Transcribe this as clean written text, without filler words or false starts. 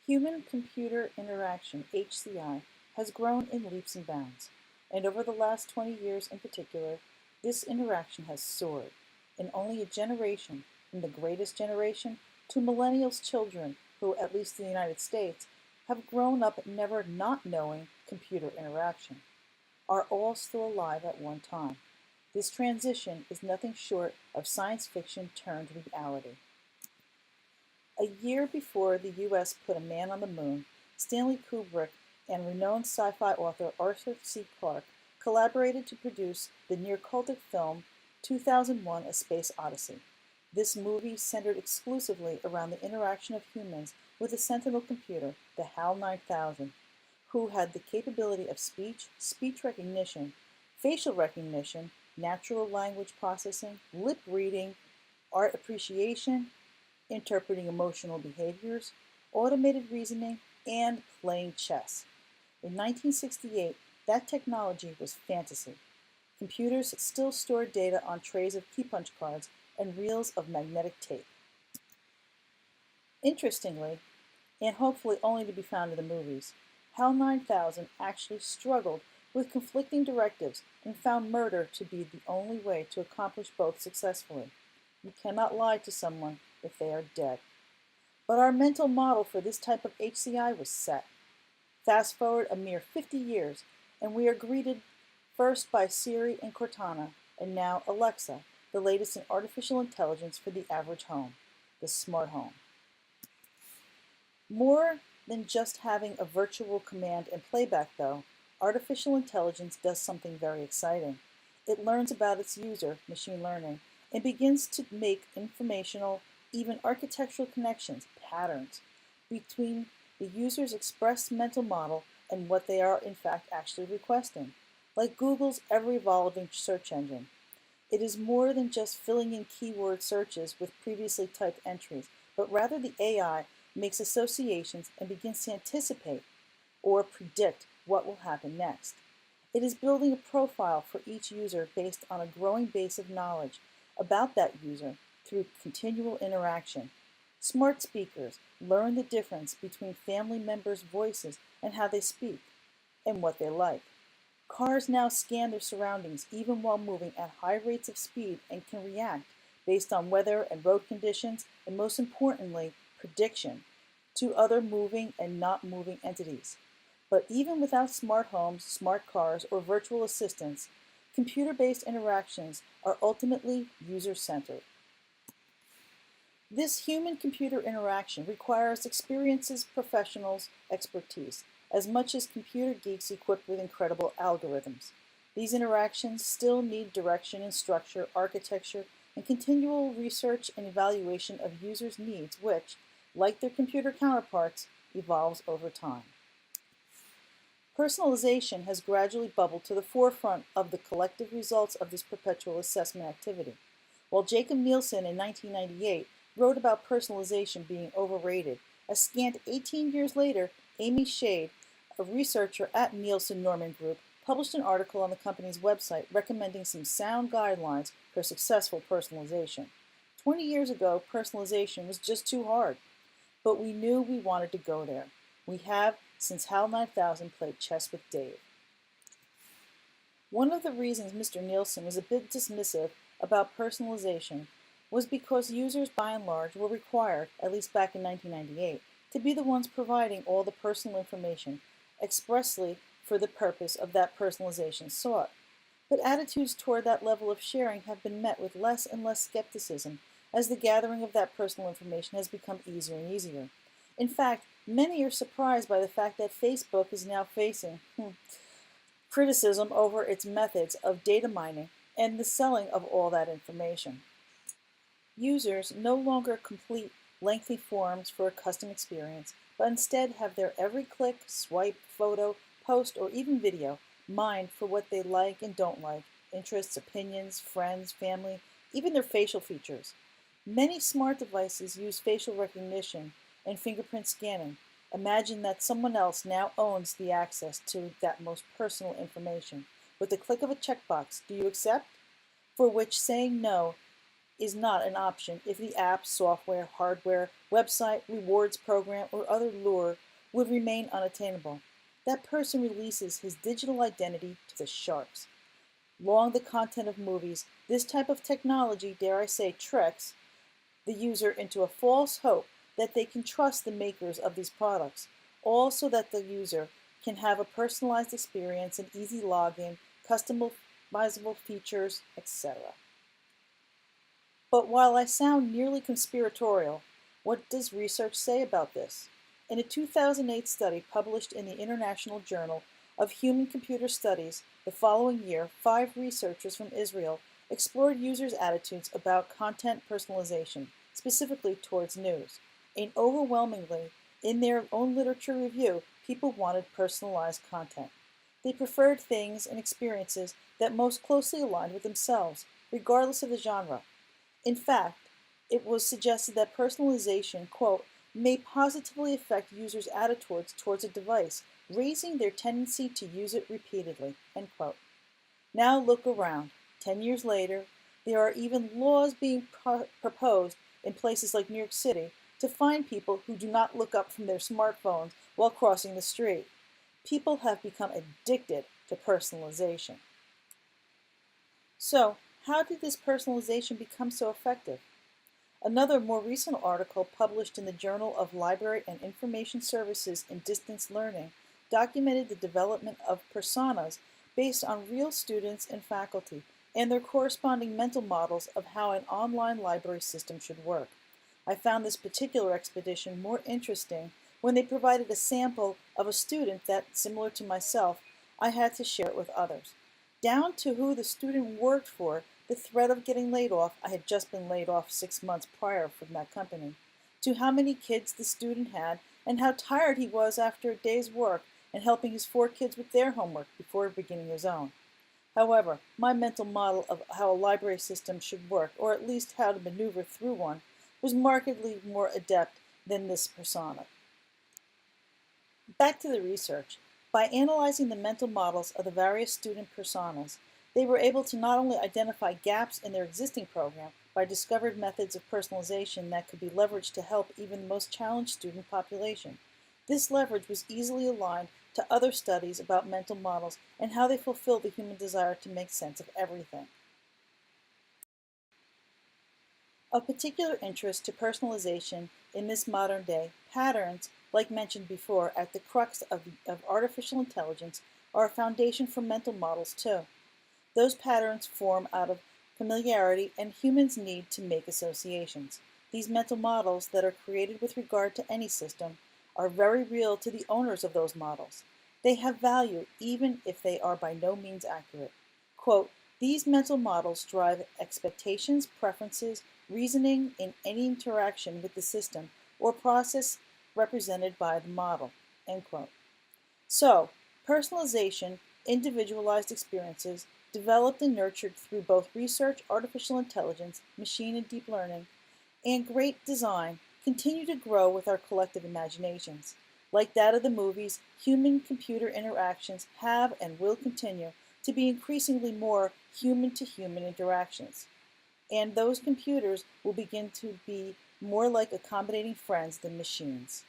Human-computer interaction, HCI, has grown in leaps and bounds, and over the last 20 years in particular, this interaction has soared. In only a generation, from the greatest generation to millennials' children who, at least in the United States, have grown up never not knowing computer interaction, are all still alive at one time. This transition is nothing short of science fiction turned reality. A year before the US put a man on the moon, Stanley Kubrick and renowned sci-fi author Arthur C. Clarke collaborated to produce the near-cultic film 2001: A Space Odyssey. This movie centered exclusively around the interaction of humans with a sentinel computer, the HAL 9000, who had the capability of speech recognition, facial recognition, natural language processing, lip reading, art appreciation, interpreting emotional behaviors, automated reasoning, and playing chess. In 1968, that technology was fantasy. Computers still stored data on trays of key punch cards and reels of magnetic tape. Interestingly, and hopefully only to be found in the movies, HAL 9000 actually struggled with conflicting directives and found murder to be the only way to accomplish both successfully. You cannot lie to someone if they are dead. But our mental model for this type of HCI was set. Fast forward a mere 50 years, and we are greeted first by Siri and Cortana, and now Alexa, the latest in artificial intelligence for the average home, the smart home. More than just having a virtual command and playback, though, artificial intelligence does something very exciting. It learns about its user, machine learning, and begins to make informational, even architectural connections, patterns, between the user's expressed mental model and what they are in fact actually requesting, like Google's ever-evolving search engine. It is more than just filling in keyword searches with previously typed entries, but rather the AI makes associations and begins to anticipate or predict what will happen next. It is building a profile for each user based on a growing base of knowledge about that user through continual interaction. Smart speakers learn the difference between family members' voices and how they speak, and what they like. Cars now scan their surroundings even while moving at high rates of speed and can react based on weather and road conditions, and most importantly, prediction, to other moving and not moving entities. But even without smart homes, smart cars, or virtual assistants, computer-based interactions are ultimately user-centered. This human-computer interaction requires experiences, professionals, expertise, as much as computer geeks equipped with incredible algorithms. These interactions still need direction and structure, architecture, and continual research and evaluation of users' needs, which, like their computer counterparts, evolves over time. Personalization has gradually bubbled to the forefront of the collective results of this perpetual assessment activity. While Jacob Nielsen in 1998 wrote about personalization being overrated, a scant 18 years later, Amy Shade, a researcher at Nielsen Norman Group, published an article on the company's website recommending some sound guidelines for successful personalization. 20 years ago, personalization was just too hard, but we knew we wanted to go there. We have since HAL 9000 played chess with Dave. One of the reasons Mr. Nielsen was a bit dismissive about personalization was because users by and large were required, at least back in 1998, to be the ones providing all the personal information expressly for the purpose of that personalization sought. But attitudes toward that level of sharing have been met with less and less skepticism as the gathering of that personal information has become easier and easier. In fact, many are surprised by the fact that Facebook is now facing criticism over its methods of data mining and the selling of all that information. Users no longer complete lengthy forms for a custom experience, but instead have their every click, swipe, photo, post, or even video mined for what they like and don't like, interests, opinions, friends, family, even their facial features. Many smart devices use facial recognition and fingerprint scanning. Imagine that someone else now owns the access to that most personal information. With the click of a checkbox, do you accept? For which saying no is not an option if the app, software, hardware, website, rewards program, or other lure would remain unattainable. That person releases his digital identity to the sharks. Along the content of movies, this type of technology, dare I say, tricks the user into a false hope that they can trust the makers of these products, all so that the user can have a personalized experience and easy login, customizable features, etc. But while I sound nearly conspiratorial, what does research say about this? In a 2008 study published in the International Journal of Human-Computer Studies the following year, 5 researchers from Israel explored users' attitudes about content personalization, specifically towards news. And overwhelmingly, in their own literature review, people wanted personalized content. They preferred things and experiences that most closely aligned with themselves, regardless of the genre. In fact, it was suggested that personalization, quote, may positively affect users' attitudes towards a device, raising their tendency to use it repeatedly, end quote. Now look around. 10 years later, there are even laws being proposed in places like New York City to fine people who do not look up from their smartphones while crossing the street. People have become addicted to personalization. So, how did this personalization become so effective? Another more recent article published in the Journal of Library and Information Services in Distance Learning documented the development of personas based on real students and faculty and their corresponding mental models of how an online library system should work. I found this particular expedition more interesting when they provided a sample of a student that, similar to myself, I had to share it with others. Down to who the student worked for, the threat of getting laid off — I had just been laid off 6 months prior from that company — to how many kids the student had and how tired he was after a day's work and helping his 4 kids with their homework before beginning his own. However, my mental model of how a library system should work, or at least how to maneuver through one, was markedly more adept than this persona. Back to the research. By analyzing the mental models of the various student personas, they were able to not only identify gaps in their existing program, but discovered methods of personalization that could be leveraged to help even the most challenged student population. This leverage was easily aligned to other studies about mental models and how they fulfill the human desire to make sense of everything. Of particular interest to personalization in this modern day, patterns, like mentioned before, at the crux of artificial intelligence, are a foundation for mental models too. Those patterns form out of familiarity and humans' need to make associations. These mental models that are created with regard to any system are very real to the owners of those models. They have value even if they are by no means accurate. Quote, these mental models drive expectations, preferences, reasoning in any interaction with the system or process represented by the model, end quote. So, personalization, individualized experiences, developed and nurtured through both research, artificial intelligence, machine and deep learning, and great design, continue to grow with our collective imaginations. Like that of the movies, human-computer interactions have and will continue to be increasingly more human-to-human interactions. And those computers will begin to be more like accommodating friends than machines.